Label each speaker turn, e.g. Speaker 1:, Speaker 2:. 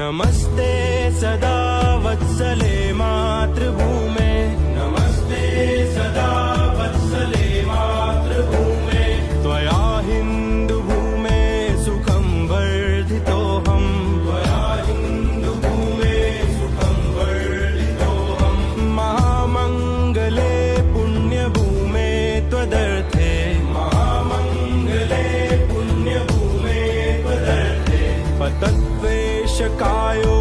Speaker 1: नमस्ते सदा वत्सले मातृभूमे, नमस्ते सदा वत्सले मातृभूमे, त्वया हिन्दुभूमे सुखं वर्धितोऽहम्, त्वया हिन्दुभूमे सुखं वर्धितोऽहम्, महामङ्गले पुण्यभूमे त्वदर्थे, महामङ्गले पुण्यभूमे त्वदर्थे, पतत्वेषकायो